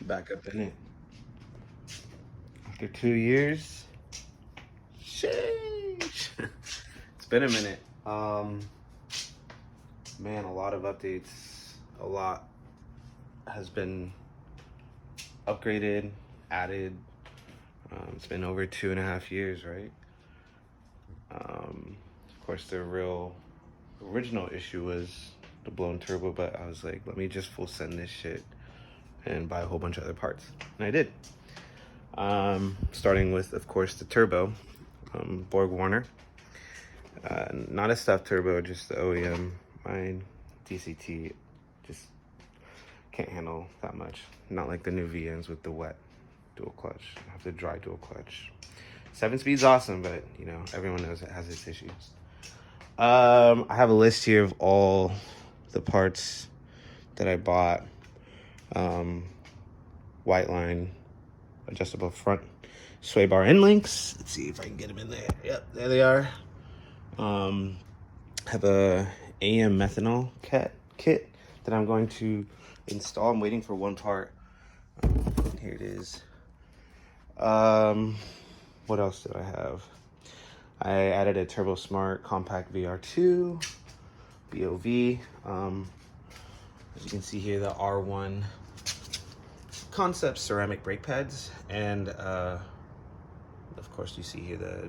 Back up in it. After 2 years. Sheesh. It's been a minute. Man, a lot of updates. A lot has been upgraded, added. It's been over 2.5 years, right? Of course, the original issue was the blown turbo, but I was like, let me just full send this shit and buy a whole bunch of other parts, and I did. Starting with, of course, the turbo, Borg Warner. Not a stuffed turbo, just the OEM. Mine, DCT, just can't handle that much. Not like the new VNs with the wet dual clutch. I have the dry dual clutch. 7-speed's awesome, but you know, everyone knows it has its issues. I have a list here of all the parts that I bought. Whiteline, adjustable front sway bar end links. Let's see if I can get them in there. Yep, there they are. Have a AEM Methanol kit that I'm going to install. I'm waiting for one part. Here it is. What else did I have? I added a TurboSmart Compact VR2 BOV. As you can see here, the R1 Concept ceramic brake pads, and of course you see here the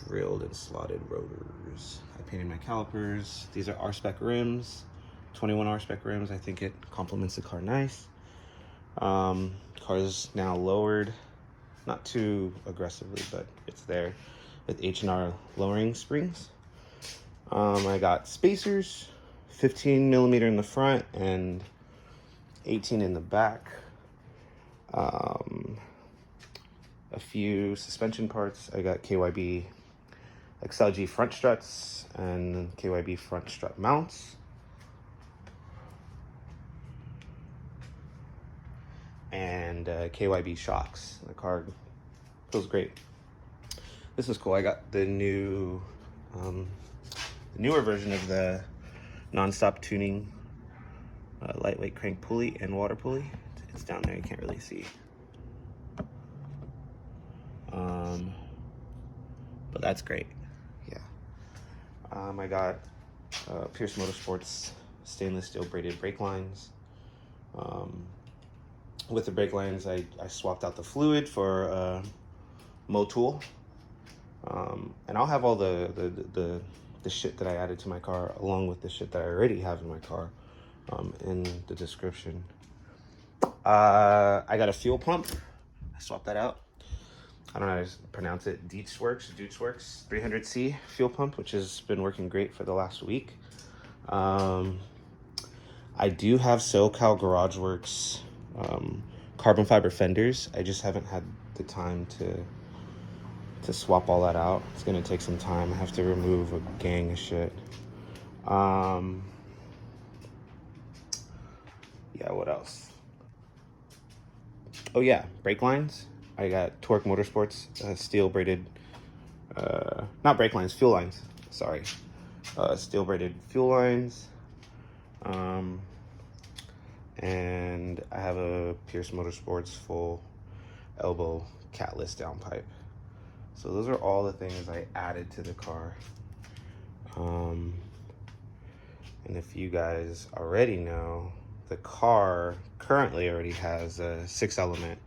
drilled and slotted rotors. I painted my calipers. These are R-spec rims, 21 R-spec rims. I think it complements the car nice. Car is now lowered, not too aggressively, but it's there with H&R lowering springs. I got spacers, 15 millimeter in the front and 18 in the back. A few suspension parts. I got KYB XLG front struts and KYB front strut mounts. And KYB shocks. The car feels great. This is cool. I got the newer version of the NonStopTuning lightweight crank pulley and water pulley. It's down there, you can't really see. But that's great. Yeah. I got Pierce Motorsports stainless steel braided brake lines. With the brake lines, I swapped out the fluid for Motul. And I'll have all the shit that I added to my car along with the shit that I already have in my car in the description. I got a fuel pump. I swapped that out. I don't know how to pronounce it. Deutzworks 300C fuel pump, which has been working great for the last week. I do have SoCal Garage Works carbon fiber fenders. I just haven't had the time to swap all that out. It's gonna take some time. I have to remove a gang of shit. Yeah, what else? Oh yeah, brake lines. I got Torque Motorsports steel braided, not brake lines, fuel lines. Sorry, steel braided fuel lines. And I have a Pierce Motorsports full elbow catless downpipe. So those are all the things I added to the car. And if you guys already know, the car currently already has a 6-element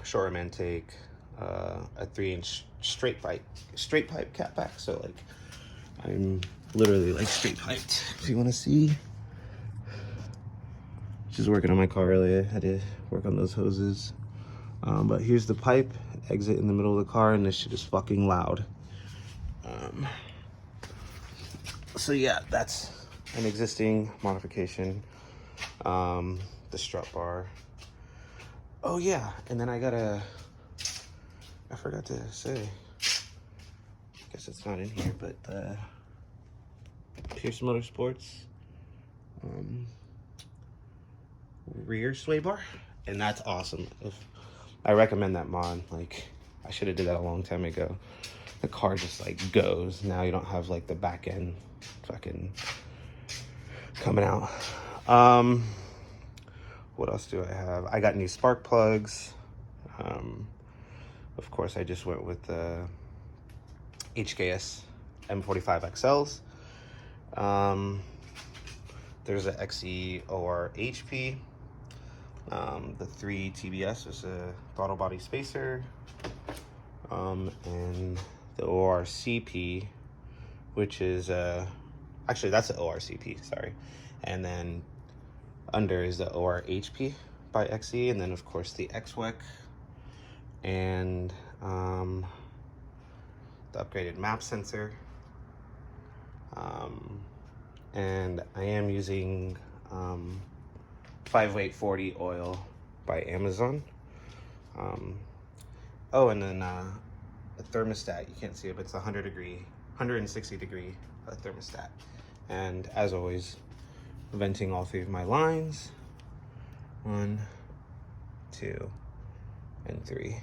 short rim intake, a 3-inch straight pipe catback. So like, I'm literally like straight piped. If you want to see, just working on my car earlier. I had to work on those hoses. But here's the pipe exit in the middle of the car, and this shit is fucking loud. So yeah, that's an existing modification. The strut bar. Oh yeah, and then I forgot to say, I guess it's not in here, but the Pierce Motorsports rear sway bar, and that's awesome. I recommend that mod. Like, I should have did that a long time ago. The car just like goes. Now you don't have like the back end fucking coming out. what else do I have? I got new spark plugs. Of course, I just went with the HKS M45xls. There's a XE ORHP. The 3 TBS is a throttle body spacer. And the ORCP, which is actually that's an ORCP, sorry. And then under is the ORHP by XE, and then of course the XWEK, and the upgraded map sensor. And I am using 5-weight 40 oil by Amazon. Oh, and then a thermostat. You can't see it, but it's 160 degree thermostat. And as always, venting all 3 of my lines. 1, 2, and 3.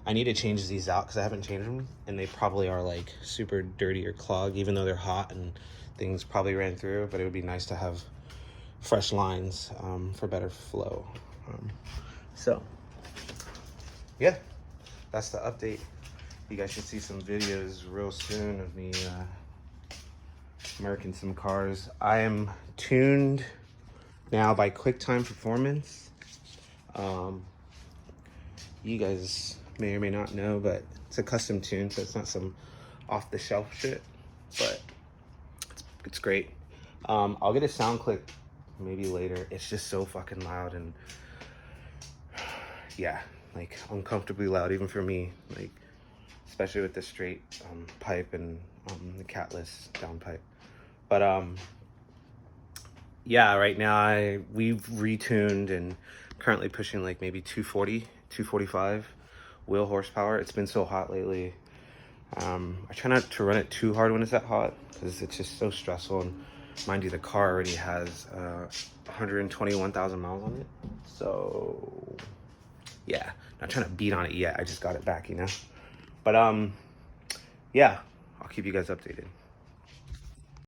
I need to change these out because I haven't changed them, and they probably are like super dirty or clogged, even though they're hot and things probably ran through. But it would be nice to have fresh lines for better flow. So yeah, that's the update. You guys should see some videos real soon of me marking some cars. I am tuned now by QwikTymePerformance. You guys may or may not know, but it's a custom tune, so it's not some off-the-shelf shit, but it's great. I'll get a sound clip maybe later. It's just so fucking loud, and yeah, like uncomfortably loud even for me, like especially with the straight pipe and the catless down pipe. But yeah, right now we've retuned and currently pushing like maybe 240, 245 wheel horsepower. It's been so hot lately. I try not to run it too hard when it's that hot because it's just so stressful. And mind you, the car already has 121,000 miles on it. So yeah, not trying to beat on it yet. I just got it back, you know. But yeah, I'll keep you guys updated.